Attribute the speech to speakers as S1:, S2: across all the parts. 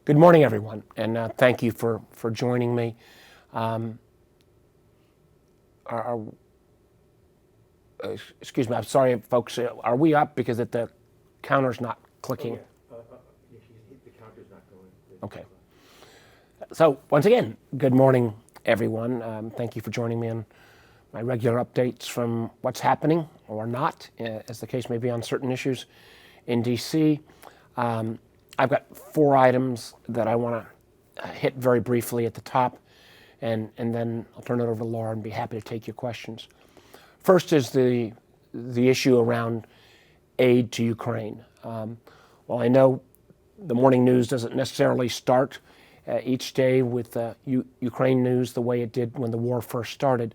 S1: Good morning, everyone, and thank you for joining me. Are, excuse me, I'm sorry, folks. Are we up because the counter's not clicking?
S2: Oh, yeah. The counter's not going.
S1: Okay. So once again, good morning, everyone. Thank you for joining me on my regular updates from what's happening or not, as the case may be, on certain issues in D.C. I've got 4 items that I want to hit very briefly at the top, and then I'll turn it over to Laura and be happy to take your questions. First is the issue around aid to Ukraine. While I know the morning news doesn't necessarily start each day with Ukraine news the way it did when the war first started,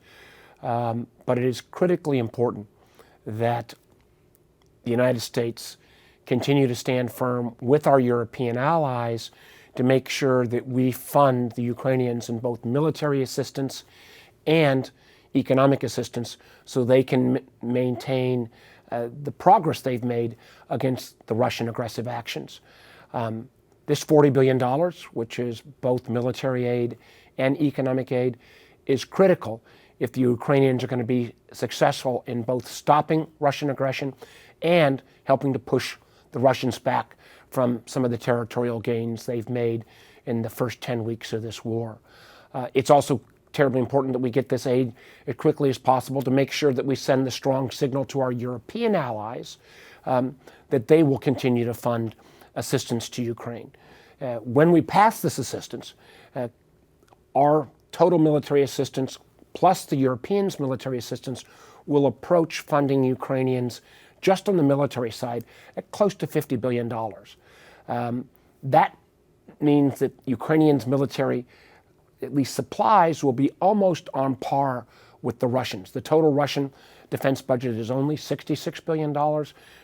S1: but it is critically important that the United States continue to stand firm with our European allies to make sure that we fund the Ukrainians in both military assistance and economic assistance so they can maintain the progress they've made against the Russian aggressive actions. This $40 billion, which is both military aid and economic aid, is critical if the Ukrainians are going to be successful in both stopping Russian aggression and helping to push the Russians back from some of the territorial gains they've made in the first 10 weeks of this war. It's also terribly important that we get this aid as quickly as possible to make sure that we send the strong signal to our European allies that they will continue to fund assistance to Ukraine. When we pass this assistance, our total military assistance plus the Europeans' military assistance will approach funding Ukrainians just on the military side at close to $50 billion. That means that Ukrainians' military, at least supplies, will be almost on par with the Russians. The total Russian defense budget is only $66 billion,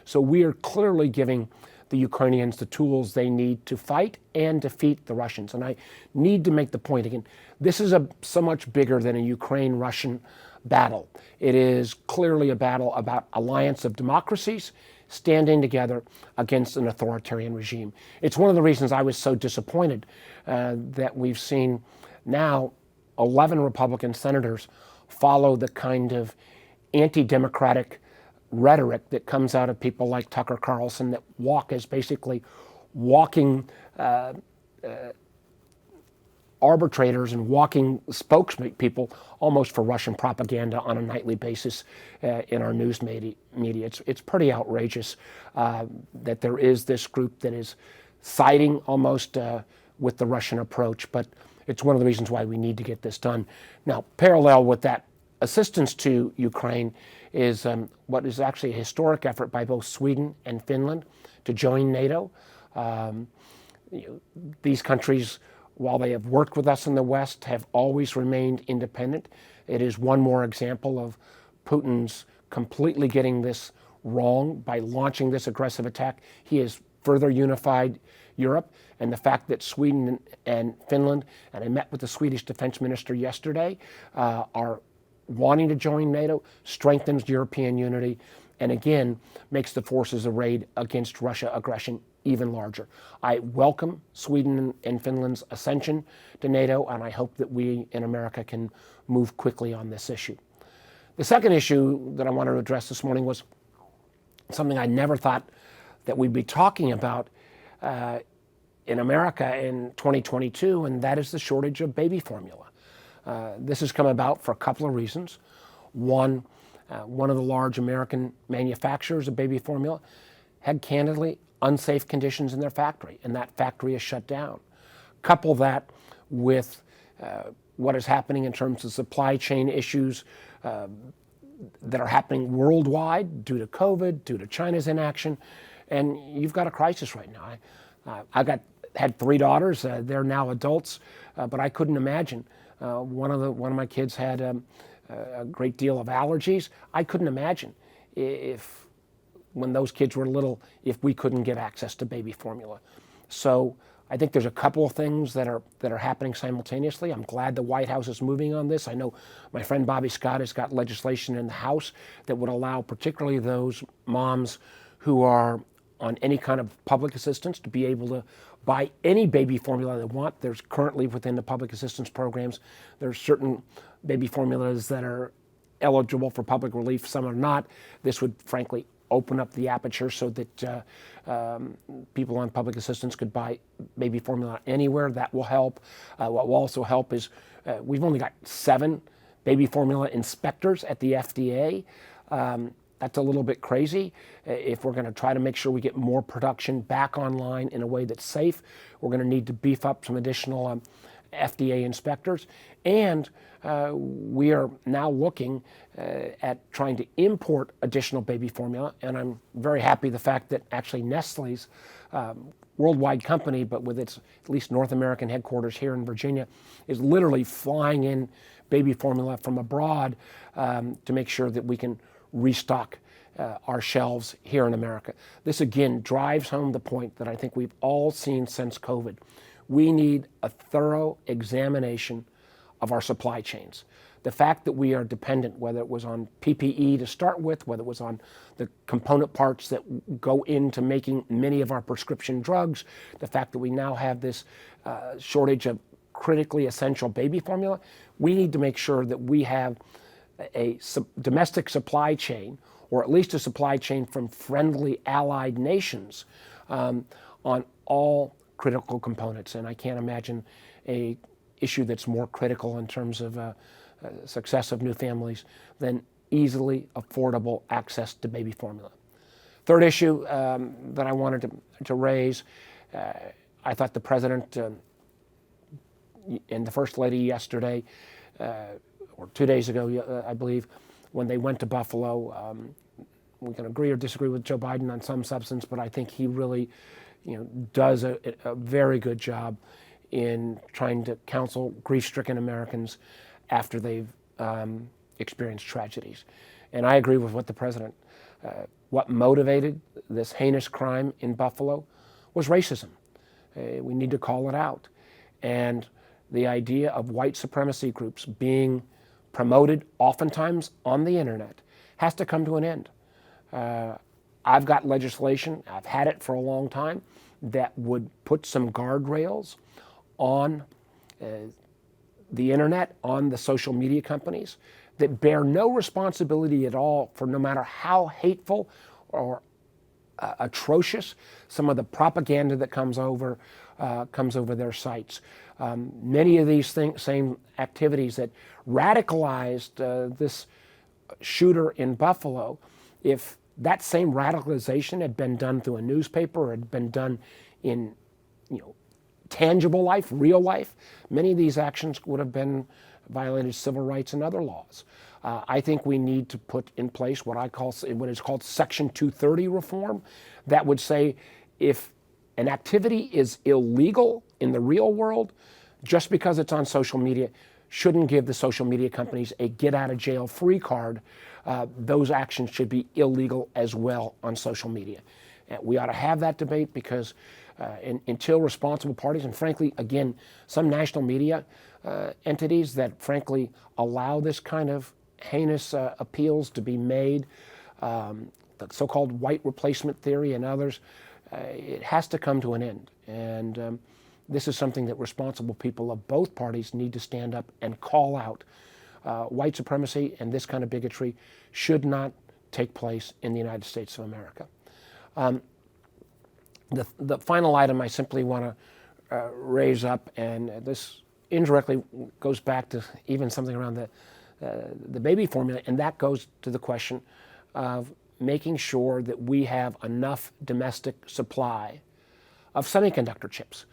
S1: so we are clearly giving the Ukrainians the tools they need to fight and defeat the Russians. And I need to make the point again, this is so much bigger than a Ukraine-Russian battle. It is clearly a battle about alliance of democracies standing together against an authoritarian regime. It's one of the reasons I was so disappointed that we've seen now 11 Republican senators follow the kind of anti-democratic rhetoric that comes out of people like Tucker Carlson that walk as basically walking arbitrators and walking spokespeople almost for Russian propaganda on a nightly basis in our news media. It's pretty outrageous that there is this group that is siding almost with the Russian approach, but it's one of the reasons why we need to get this done. Now, parallel with that assistance to Ukraine is what is actually a historic effort by both Sweden and Finland to join NATO. These countries, while they have worked with us in the West, have always remained independent. It is one more example of Putin's completely getting this wrong by launching this aggressive attack. He has further unified Europe, and the fact that Sweden and Finland, and I met with the Swedish defense minister yesterday, are wanting to join NATO, strengthens European unity, and again, makes the forces arrayed against Russia aggression even larger. I welcome Sweden and Finland's ascension to NATO, and I hope that we in America can move quickly on this issue. The second issue that I wanted to address this morning was something I never thought that we'd be talking about in America in 2022, and that is the shortage of baby formula. This has come about for a couple of reasons. One of the large American manufacturers of baby formula had candidly unsafe conditions in their factory, and that factory is shut down. Couple that with what is happening in terms of supply chain issues that are happening worldwide due to COVID, due to China's inaction, and you've got a crisis right now. I had 3 daughters. They're now adults, but I couldn't imagine. One of my kids had a great deal of allergies. I couldn't imagine when those kids were little, if we couldn't get access to baby formula. So I think there's a couple of things that are happening simultaneously. I'm glad the White House is moving on this. I know my friend Bobby Scott has got legislation in the House that would allow particularly those moms who are on any kind of public assistance to be able to buy any baby formula they want. There's currently within the public assistance programs, there's certain baby formulas that are eligible for public relief, some are not. This would frankly open up the aperture so that people on public assistance could buy baby formula anywhere. That will help. What will also help is we've only got 7 baby formula inspectors at the FDA. That's a little bit crazy. If we're going to try to make sure we get more production back online in a way that's safe, we're going to need to beef up some additional FDA inspectors. And we are now looking at trying to import additional baby formula. And I'm very happy the fact that actually Nestle's worldwide company, but with its at least North American headquarters here in Virginia, is literally flying in baby formula from abroad to make sure that we can restock our shelves here in America. This again drives home the point that I think we've all seen since COVID. We need a thorough examination of our supply chains. The fact that we are dependent, whether it was on PPE to start with, whether it was on the component parts that go into making many of our prescription drugs, the fact that we now have this shortage of critically essential baby formula, we need to make sure that we have a domestic supply chain, or at least a supply chain from friendly allied nations on all critical components. And I can't imagine a issue that's more critical in terms of success of new families than easily affordable access to baby formula. Third issue that I wanted to raise, I thought the President and the First Lady yesterday, or 2 days ago, I believe, when they went to Buffalo, we can agree or disagree with Joe Biden on some substance, but I think he really does a very good job in trying to counsel grief-stricken Americans after they've experienced tragedies. And I agree with what the President, what motivated this heinous crime in Buffalo was racism. We need to call it out. And the idea of white supremacy groups being promoted oftentimes on the internet has to come to an end. I've got legislation, I've had it for a long time, that would put some guardrails on the internet, on the social media companies that bear no responsibility at all for, no matter how hateful or atrocious some of the propaganda that comes over their sites. Many of these same activities that radicalized this shooter in Buffalo, if that same radicalization had been done through a newspaper or had been done in tangible life, real life, many of these actions would have been violated civil rights and other laws. I think we need to put in place what is called Section 230 reform, that would say if an activity is illegal in the real world, just because it's on social media, shouldn't give the social media companies a get-out-of-jail-free card. Those actions should be illegal as well on social media. We ought to have that debate because until responsible parties, and frankly, again, some national media entities that frankly allow this kind of heinous appeals to be made, the so-called white replacement theory and others, it has to come to an end. And this is something that responsible people of both parties need to stand up and call out. White supremacy and this kind of bigotry should not take place in the United States of America. The final item I simply want to raise up, and this indirectly goes back to even something around the baby formula, and that goes to the question of making sure that we have enough domestic supply of semiconductor chips.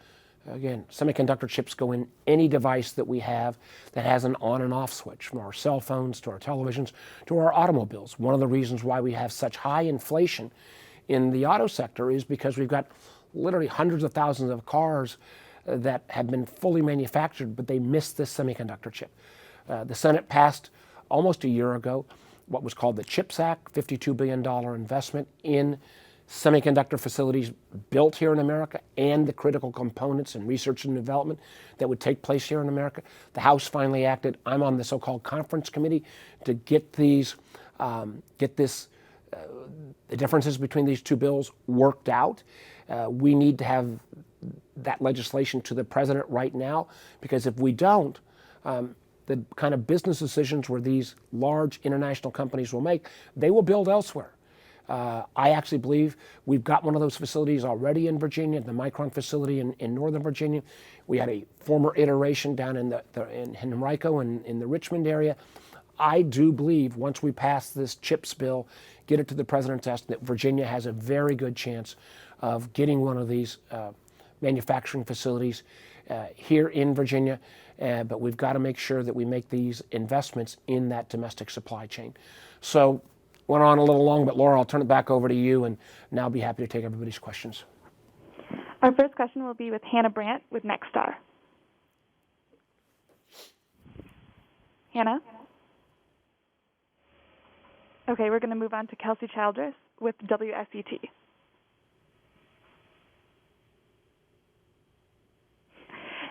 S1: Again, semiconductor chips go in any device that we have that has an on and off switch, from our cell phones to our televisions to our automobiles. One of the reasons why we have such high inflation in the auto sector is because we've got literally hundreds of thousands of cars that have been fully manufactured, but they missed this semiconductor chip. The Senate passed almost a year ago what was called the CHIPS Act, $52 billion investment in semiconductor facilities built here in America and the critical components and research and development that would take place here in America. The House finally acted. I'm on the so-called conference committee to get this the differences between these two bills worked out. We need to have that legislation to the president right now, because if we don't, the kind of business decisions where these large international companies will make, they will build elsewhere. I actually believe we've got one of those facilities already in Virginia, the Micron facility in Northern Virginia. We had a former iteration down in in Henrico and in the Richmond area. I do believe once we pass this CHIPS bill, get it to the president's desk, that Virginia has a very good chance of getting one of these manufacturing facilities here in Virginia. But we've got to make sure that we make these investments in that domestic supply chain. So went on a little long, but Laura, I'll turn it back over to you, and now I'll be happy to take everybody's questions.
S3: Our first question will be with Hannah Brandt with Nexstar. Hannah? Okay, we're going to move on to Kelsey Childress with WSET.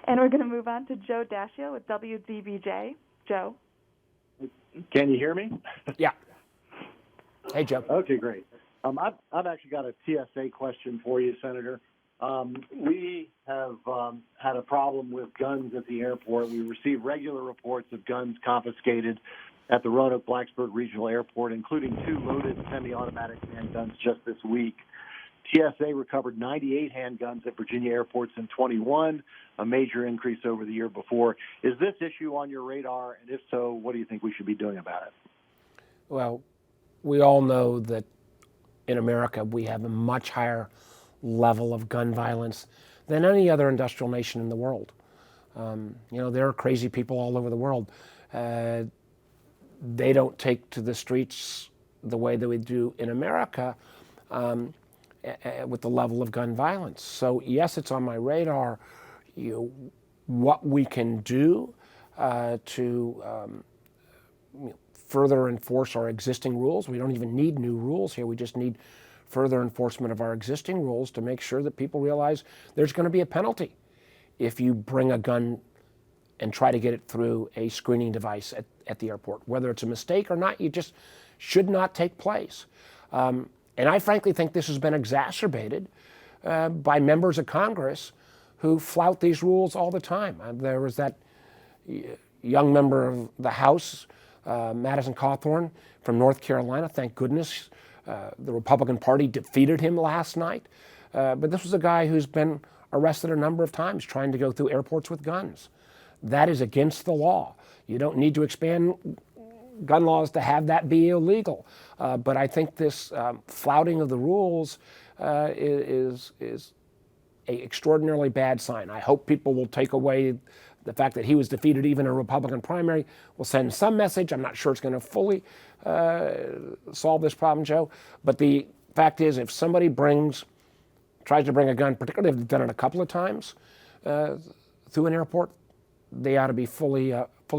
S3: And we're going to move on to Joe Dashiell with WDBJ. Joe?
S4: Can you hear me?
S1: Yeah. Hey, Joe.
S4: Okay, great. I've actually got a TSA question for you, Senator. We have had a problem with guns at the airport. We receive regular reports of guns confiscated at the Roanoke-Blacksburg Regional Airport, including 2 loaded semi-automatic handguns just this week. TSA recovered 98 handguns at Virginia airports in 21, a major increase over the year before. Is this issue on your radar? And if so, what do you think we should be doing about it?
S1: Well, we all know that in America we have a much higher level of gun violence than any other industrial nation in the world. There are crazy people all over the world. They don't take to the streets the way that we do in America with the level of gun violence. So yes, it's on my radar. What we can do to further enforce our existing rules. We don't even need new rules here. We just need further enforcement of our existing rules to make sure that people realize there's going to be a penalty if you bring a gun and try to get it through a screening device at the airport. Whether it's a mistake or not, you just should not take place. And I frankly think this has been exacerbated by members of Congress who flout these rules all the time. There was that young member of the House, Madison Cawthorn from North Carolina. Thank goodness the Republican Party defeated him last night. But this was a guy who's been arrested a number of times trying to go through airports with guns. That is against the law. You don't need to expand gun laws to have that be illegal. But I think this flouting of the rules is an extraordinarily bad sign. I hope people will take away the fact that he was defeated even in a Republican primary. Will send some message. I'm not sure it's going to fully solve this problem, Joe. But the fact is, if somebody tries to bring a gun, particularly if they've done it a couple of times through an airport, they ought to be fully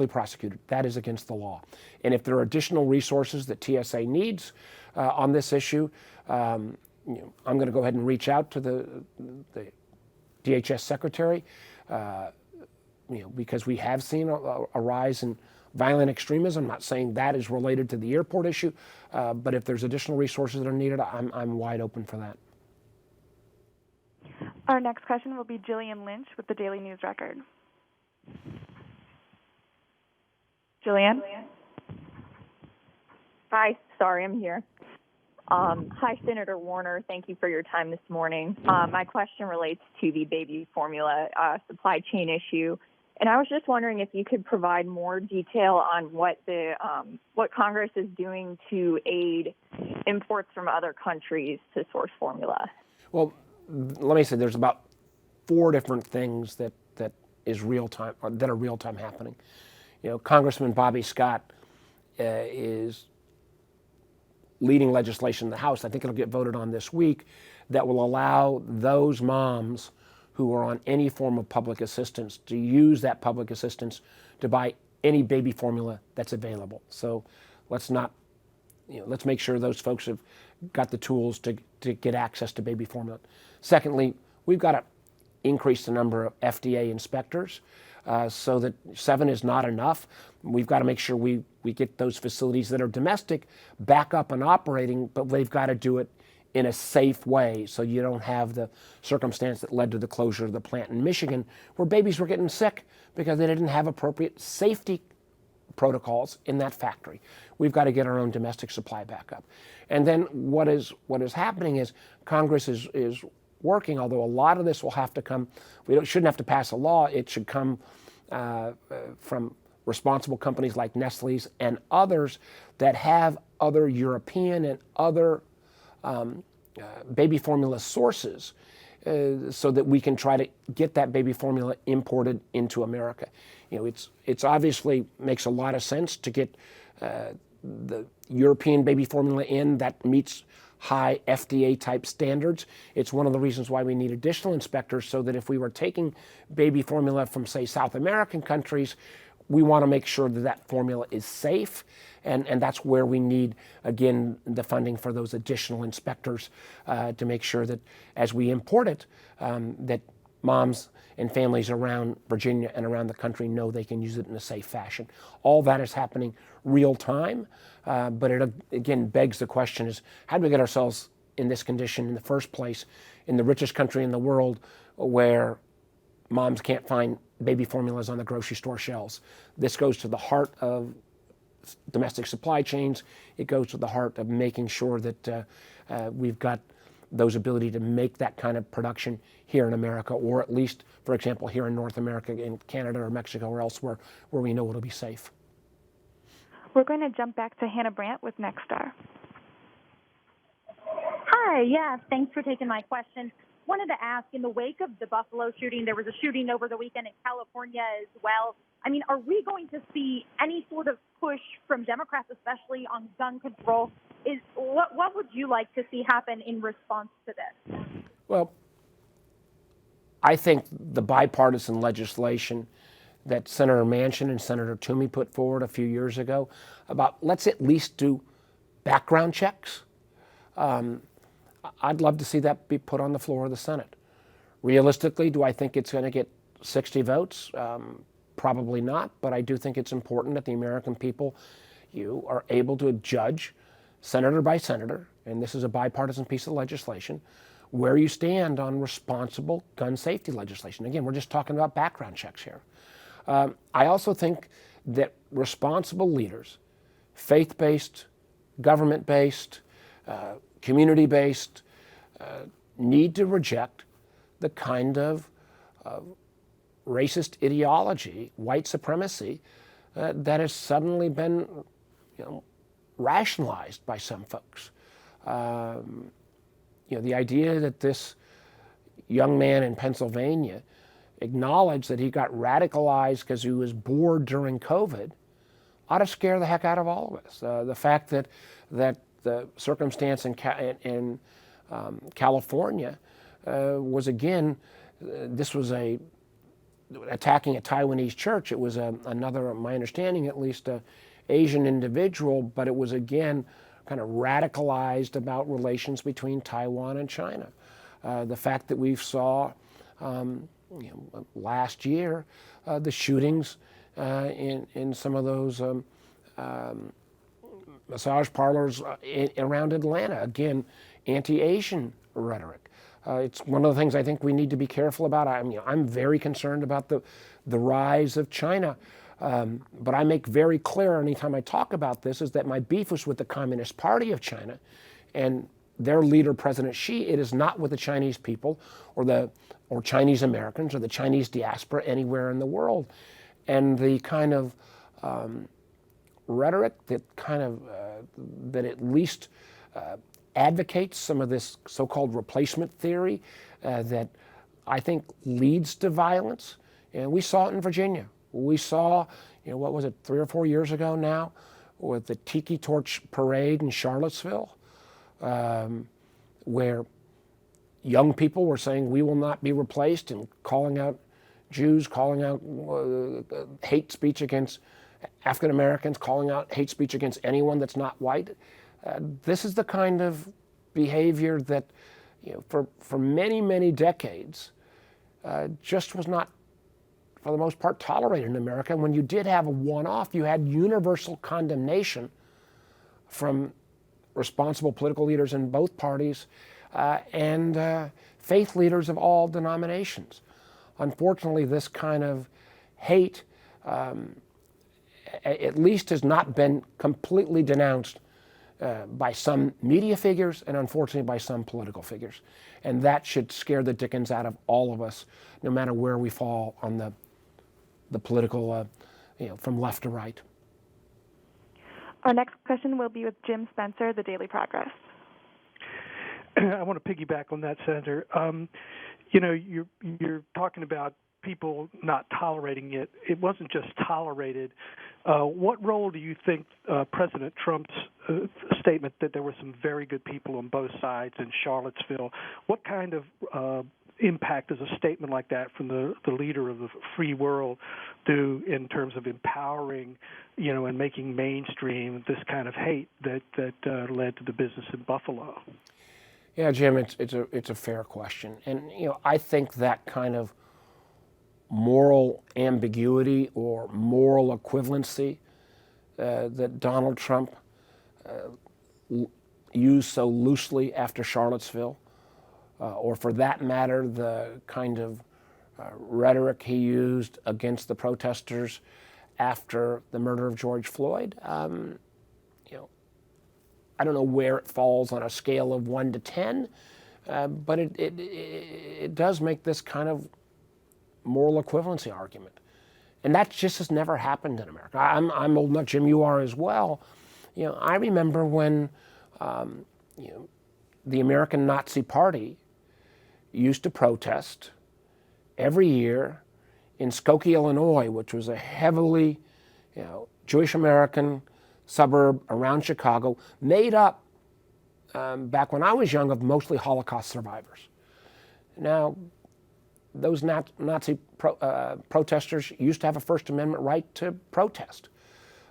S1: prosecuted. That is against the law. And if there are additional resources that TSA needs on this issue, I'm going to go ahead and reach out to the DHS secretary, because we have seen a rise in violent extremism. I'm not saying that is related to the airport issue, but if there's additional resources that are needed, I'm wide open for that.
S3: Our next question will be Jillian Lynch with the Daily News Record. Jillian?
S5: Hi, sorry, I'm here. Hi, Senator Warner. Thank you for your time this morning. My question relates to the baby formula supply chain issue. And I was just wondering if you could provide more detail on what Congress is doing to aid imports from other countries to source formula.
S1: Well, let me say there's about 4 different things that is real time, or that are real time happening. Congressman Bobby Scott is leading legislation in the House. I think it'll get voted on this week that will allow those moms who are on any form of public assistance to use that public assistance to buy any baby formula that's available. So let's make sure those folks have got the tools to get access to baby formula. Secondly, we've got to increase the number of FDA inspectors. so that 7 is not enough. We've got to make sure we get those facilities that are domestic back up and operating, but they've got to do it in a safe way so you don't have the circumstance that led to the closure of the plant in Michigan where babies were getting sick because they didn't have appropriate safety protocols in that factory. We've got to get our own domestic supply back up. And then what is happening is Congress is working, although a lot of this will have to come, shouldn't have to pass a law, it should come from responsible companies like Nestle's and others that have other European and other baby formula sources so that we can try to get that baby formula imported into America. You know, it's obviously makes a lot of sense to get the European baby formula in that meets high FDA type standards. It's one of the reasons why we need additional inspectors so that if we were taking baby formula from, say, South American countries, we want to make sure that that formula is safe, and that's where we need, again, the funding for those additional inspectors to make sure that as we import it, that moms and families around Virginia and around the country know they can use it in a safe fashion. All that is happening real time, but it again begs the question is, how do we get ourselves in this condition in the first place in the richest country in the world where moms can't find baby formulas on the grocery store shelves? This goes to the heart of domestic supply chains. It goes to the heart of making sure that we've got those ability to make that kind of production here in America, or at least, for example, here in North America, in Canada or Mexico or elsewhere, where we know it'll be safe.
S3: We're going to jump back to Hannah Brandt with Nexstar.
S6: Hi, yeah, thanks for taking my question. Wanted to ask, in the wake of the Buffalo shooting, there was a shooting over the weekend in California as well. I mean, are we going to see any sort of push from Democrats, especially on gun control? What would you like to see happen in response to this?
S1: Well, I think the bipartisan legislation that Senator Manchin and Senator Toomey put forward a few years ago about let's at least do background checks. I'd love to see that be put on the floor of the Senate. Realistically, do I think it's going to get 60 votes? Probably not, but I do think it's important that the American people, you are able to judge senator by senator, and this is a bipartisan piece of legislation, where you stand on responsible gun safety legislation. Again, we're just talking about background checks here. I also think that responsible leaders, faith-based, government-based, community-based, need to reject the kind of racist ideology, white supremacy, that has suddenly been, rationalized by some folks. The idea that this young man in Pennsylvania acknowledged that he got radicalized because he was bored during COVID ought to scare the heck out of all of us. The fact that the circumstance in California was, again, this was attacking a Taiwanese church. It was another, my understanding at least, Asian individual, but it was, again, kind of radicalized about relations between Taiwan and China. The fact that we saw last year the shootings in some of those massage parlors around Atlanta, again, anti-Asian rhetoric. It's one of the things I think we need to be careful about. I'm very concerned about the rise of China. But I make very clear anytime I talk about this is that my beef was with the Communist Party of China and their leader, President Xi. It is not with the Chinese people or Chinese Americans or the Chinese diaspora anywhere in the world. And the kind of rhetoric that that at least advocates some of this so-called replacement theory that I think leads to violence. And we saw it in Virginia. We saw, what was it, 3 or 4 years ago now, with the Tiki Torch Parade in Charlottesville, where young people were saying we will not be replaced and calling out Jews, calling out hate speech against African Americans, calling out hate speech against anyone that's not white. This is the kind of behavior that, for many, many decades, just was not for the most part, tolerated in America. When you did have a one-off, you had universal condemnation from responsible political leaders in both parties and faith leaders of all denominations. Unfortunately, this kind of hate at least has not been completely denounced by some media figures and unfortunately by some political figures. And that should scare the dickens out of all of us, no matter where we fall on the political, from left to right.
S3: Our next question will be with Jim Spencer, The Daily Progress.
S7: I want to piggyback on that, Senator. You're talking about people not tolerating it. It wasn't just tolerated. What role do you think President Trump's statement that there were some very good people on both sides in Charlottesville, what kind of impact does a statement like that from the leader of the free world do in terms of empowering, and making mainstream this kind of hate that led to the business in Buffalo?
S1: Yeah, Jim, it's a fair question, and I think that kind of moral ambiguity or moral equivalency that Donald Trump used so loosely after Charlottesville, or for that matter, the kind of rhetoric he used against the protesters after the murder of George Floyd, I don't know where it falls on a scale of 1 to 10, but it does make this kind of moral equivalency argument. And that just has never happened in America. I'm old enough, Jim, you are as well. I remember when the American Nazi Party used to protest every year in Skokie, Illinois, which was a heavily Jewish American suburb around Chicago, made up, back when I was young, of mostly Holocaust survivors. Now, those Nazi protesters used to have a First Amendment right to protest,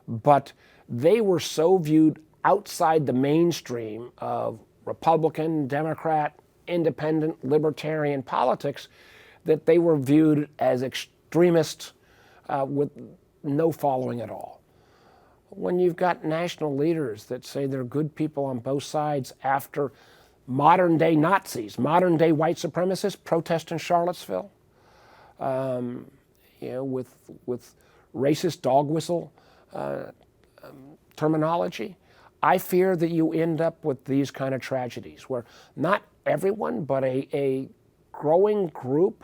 S1: but they were so viewed outside the mainstream of Republican, Democrat, independent, libertarian politics that they were viewed as extremists with no following at all. When you've got national leaders that say they're good people on both sides after modern-day Nazis, modern-day white supremacists protest in Charlottesville, with racist dog whistle terminology, I fear that you end up with these kind of tragedies where not everyone, but a growing group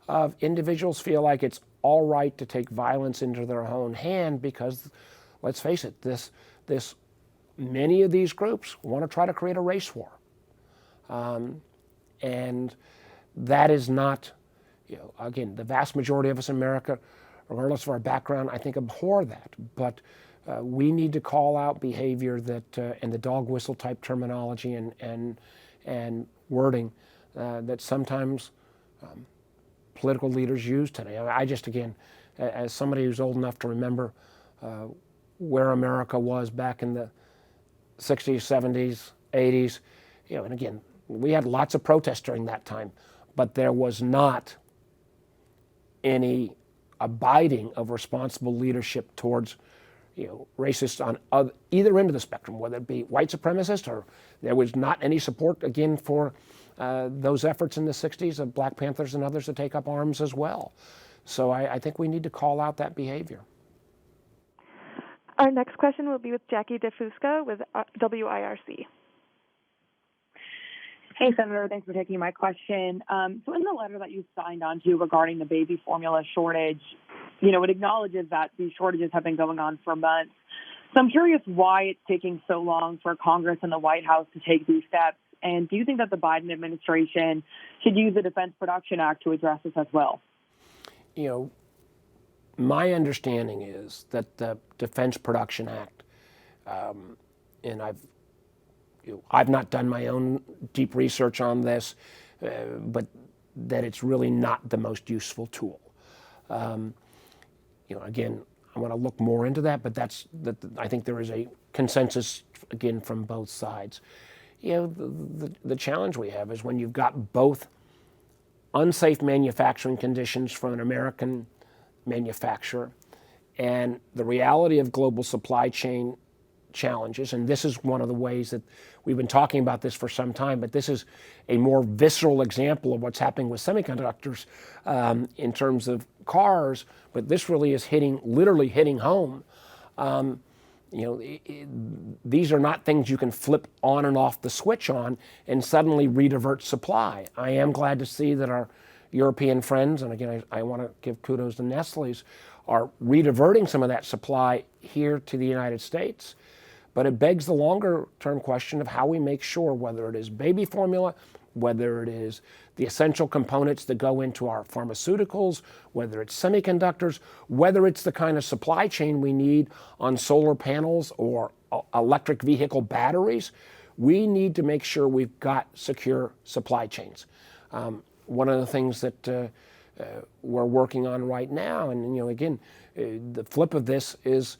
S1: of individuals feel like it's all right to take violence into their own hand because, let's face it, many of these groups want to try to create a race war. And that is not, again, the vast majority of us in America, regardless of our background, I think abhor that. But we need to call out behavior that, and the dog whistle type terminology and wording that sometimes political leaders use today. I just, again, as somebody who's old enough to remember where America was back in the 60s, 70s, 80s, and again, we had lots of protests during that time, but there was not any abiding of responsible leadership towards racists on either end of the spectrum, whether it be white supremacists, or there was not any support, again, for those efforts in the 60s of Black Panthers and others to take up arms as well. So I think we need to call out that behavior.
S3: Our next question will be with Jackie DeFusco with WIRC.
S8: Hey, Senator, thanks for taking my question. So in the letter that you signed on to regarding the baby formula shortage, it acknowledges that these shortages have been going on for months. So I'm curious why it's taking so long for Congress and the White House to take these steps. And do you think that the Biden administration should use the Defense Production Act to address this as well?
S1: My understanding is that the Defense Production Act, and I've not done my own deep research on this, but that it's really not the most useful tool. Again, I want to look more into that, but I think there is a consensus, again, from both sides. The challenge we have is when you've got both unsafe manufacturing conditions from an American manufacturer, and the reality of global supply chain challenges, and this is one of the ways that we've been talking about this for some time, but this is a more visceral example of what's happening with semiconductors in terms of cars, but this really is literally hitting home. These are not things you can flip on and off the switch on and suddenly redivert supply. I am glad to see that our European friends, and again, I want to give kudos to Nestle's, are rediverting some of that supply here to the United States. But it begs the longer term question of how we make sure, whether it is baby formula, whether it is the essential components that go into our pharmaceuticals, whether it's semiconductors, whether it's the kind of supply chain we need on solar panels or electric vehicle batteries, we need to make sure we've got secure supply chains. One of the things that we're working on right now, and again, the flip of this is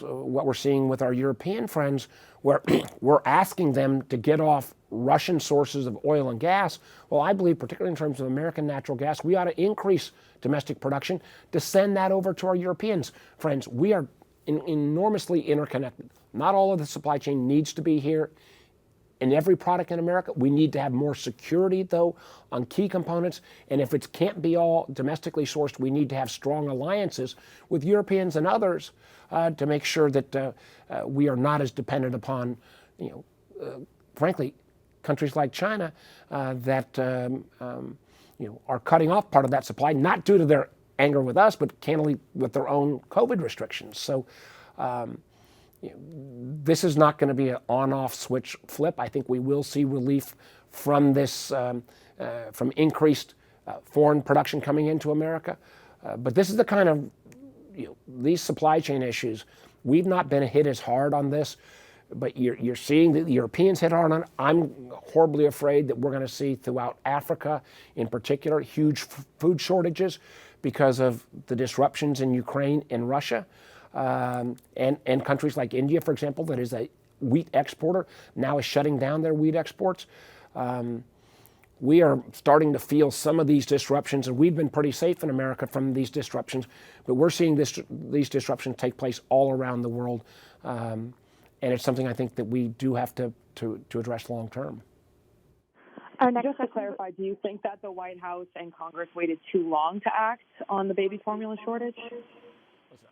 S1: what we're seeing with our European friends, where we're asking them to get off Russian sources of oil and gas. Well, I believe, particularly in terms of American natural gas, we ought to increase domestic production to send that over to our European friends. We are enormously interconnected. Not all of the supply chain needs to be here in every product in America. We need to have more security, though, on key components. And if it can't be all domestically sourced, we need to have strong alliances with Europeans and others to make sure that we are not as dependent upon, frankly, countries like China that are cutting off part of that supply, not due to their anger with us, but candidly with their own COVID restrictions. So this is not going to be an on-off switch flip. I think we will see relief from this, from increased foreign production coming into America. But this is the kind of, these supply chain issues, we've not been hit as hard on this, but you're seeing that the Europeans hit hard on it. I'm horribly afraid that we're going to see throughout Africa, in particular, huge food shortages because of the disruptions in Ukraine and Russia. And countries like India, for example, that is a wheat exporter, now is shutting down their wheat exports. We are starting to feel some of these disruptions, and we've been pretty safe in America from these disruptions, but we're seeing these disruptions take place all around the world. And it's something I think that we do have to address long term.
S8: Just to clarify, do you think that the White House and Congress waited too long to act on the baby formula shortage?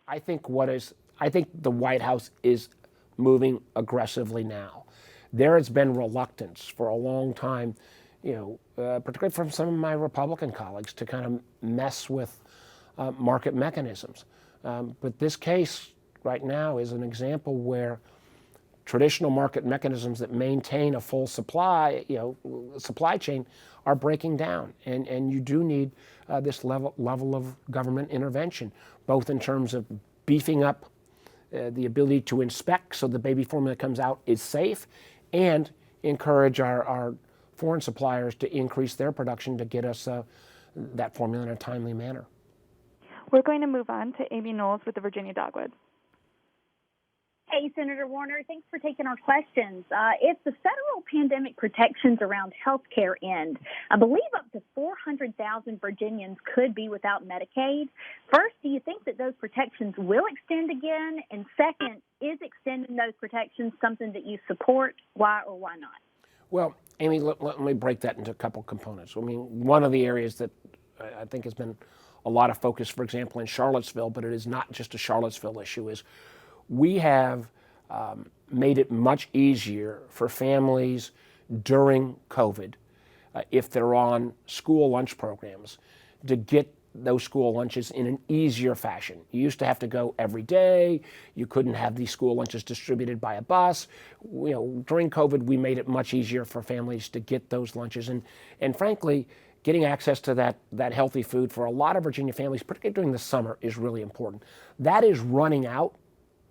S1: I think the White House is moving aggressively now. There has been reluctance for a long time, particularly from some of my Republican colleagues, to kind of mess with market mechanisms. But this case right now is an example where traditional market mechanisms that maintain a full supply, supply chain, are breaking down, and you do need this level of government intervention, both in terms of beefing up the ability to inspect so the baby formula that comes out is safe, and encourage our foreign suppliers to increase their production to get us that formula in a timely manner.
S3: We're going to move on to Amy Knowles with the Virginia Dogwood.
S6: Hey, Senator Warner, thanks for taking our questions. If the federal pandemic protections around health care end, I believe up to 400,000 Virginians could be without Medicaid. First, do you think that those protections will extend again? And second, is extending those protections something that you support? Why or why not?
S1: Well, Amy, let me break that into a couple components. I mean, one of the areas that I think has been a lot of focus, for example, in Charlottesville, but it is not just a Charlottesville issue, is we have made it much easier for families during COVID, if they're on school lunch programs, to get those school lunches in an easier fashion. You used to have to go every day. You couldn't have these school lunches distributed by a bus. During COVID, we made it much easier for families to get those lunches. And frankly, getting access to that healthy food for a lot of Virginia families, particularly during the summer, is really important. That is running out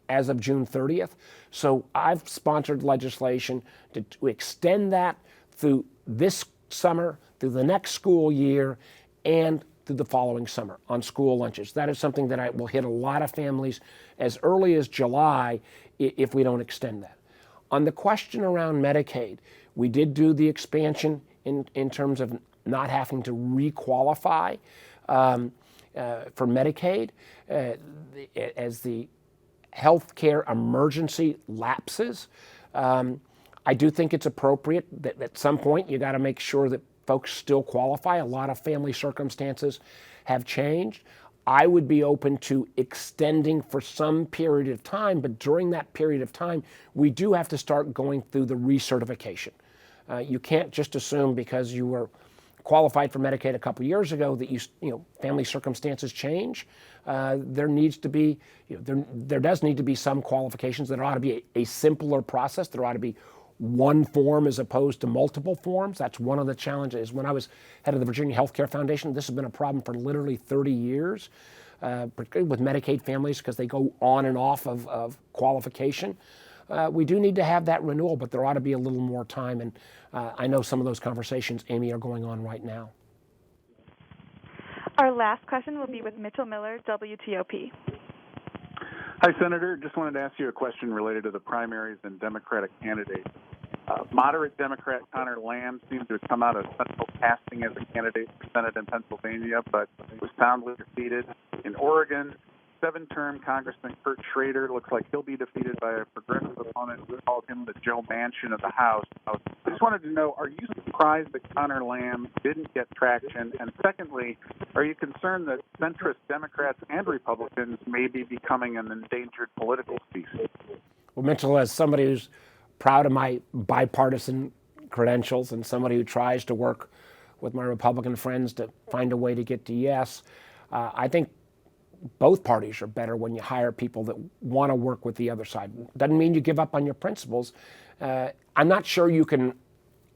S1: as of June 30th. So I've sponsored legislation to extend that through this summer, through the next school year, and through the following summer on school lunches. That is something that will hit a lot of families as early as July if we don't extend that. On the question around Medicaid, we did do the expansion in terms of not having to requalify. for Medicaid as the healthcare emergency lapses. I do think it's appropriate that at some point you got to make sure that folks still qualify. A lot of family circumstances have changed. I would be open to extending for some period of time, but during that period of time, we do have to start going through the recertification. You can't just assume because you were qualified for Medicaid a couple years ago that family circumstances change. There needs to be, there does need to be some qualifications. There ought to be a simpler process. There ought to be one form as opposed to multiple forms. That's one of the challenges. When I was head of the Virginia Healthcare Foundation, this has been a problem for literally 30 years, particularly with Medicaid families because they go on and off of qualification. We do need to have that renewal, but there ought to be a little more time. And I know some of those conversations, Amy, are going on right now.
S3: Our last question will be with Mitchell Miller, WTOP.
S9: Hi, Senator. Just wanted to ask you a question related to the primaries and Democratic candidates. Moderate Democrat Connor Lamb seems to have come out of central casting as a candidate for Senate in Pennsylvania, but was soundly defeated. In Oregon, 7-term Congressman Kurt Schrader looks like he'll be defeated by a progressive opponent who called him the Joe Manchin of the House. I just wanted to know, are you surprised that Connor Lamb didn't get traction? And secondly, are you concerned that centrist Democrats and Republicans may be becoming an endangered political species?
S1: Well, Mitchell, as somebody who's proud of my bipartisan credentials and somebody who tries to work with my Republican friends to find a way to get to yes, I think both parties are better when you hire people that want to work with the other side. Doesn't mean you give up on your principles. I'm not sure you can,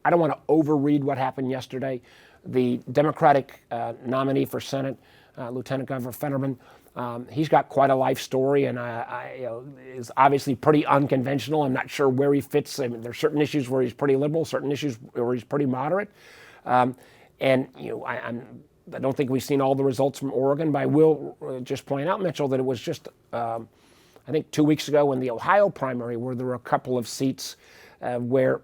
S1: I don't want to overread what happened yesterday. The Democratic nominee for Senate, Lieutenant Governor Fetterman, he's got quite a life story and is obviously pretty unconventional. I'm not sure where he fits. I mean, there's certain issues where he's pretty liberal, certain issues where he's pretty moderate. I don't think we've seen all the results from Oregon, but I will just point out, Mitchell, that it was just, I think 2 weeks ago in the Ohio primary where there were a couple of seats where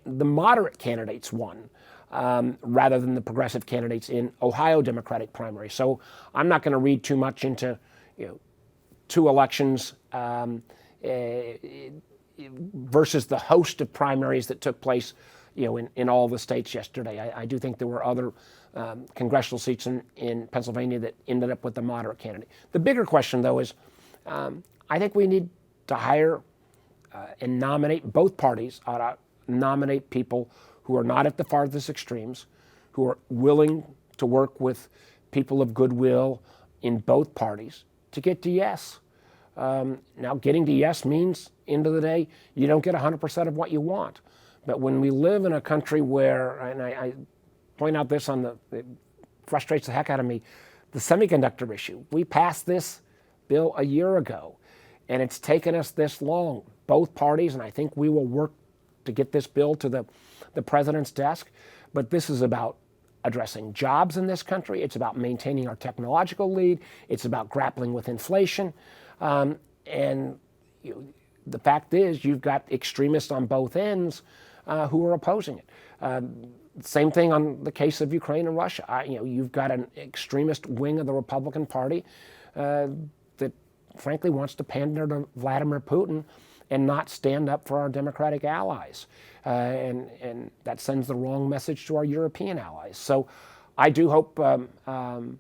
S1: the moderate candidates won rather than the progressive candidates in Ohio Democratic primary. So I'm not going to read too much into 2 elections versus the host of primaries that took place in all the states yesterday. I do think there were other congressional seats in Pennsylvania that ended up with the moderate candidate. The bigger question, though, is I think we need to hire and nominate, both parties ought to nominate people who are not at the farthest extremes, who are willing to work with people of goodwill in both parties to get to yes. Now, getting to yes means, end of the day, you don't get 100% of what you want. But when we live in a country where, and I point out this it frustrates the heck out of me, the semiconductor issue. We passed this bill a year ago, and it's taken us this long. Both parties, and I think we will work to get this bill to the president's desk, but this is about addressing jobs in this country. It's about maintaining our technological lead. It's about grappling with inflation. The fact is, you've got extremists on both ends who are opposing it. Same thing on the case of Ukraine and Russia. You've got an extremist wing of the Republican Party that frankly wants to pander to Vladimir Putin and not stand up for our democratic allies. And that sends the wrong message to our European allies. So I do hope, I'm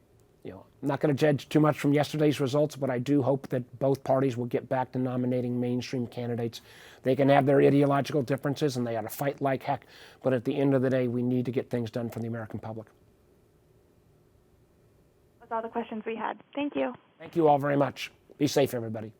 S1: not going to judge too much from yesterday's results, but I do hope that both parties will get back to nominating mainstream candidates. They can have their ideological differences and they ought to fight like heck, but at the end of the day, we need to get things done for the American public.
S3: That's all the questions we had. Thank you.
S1: Thank you all very much. Be safe, everybody.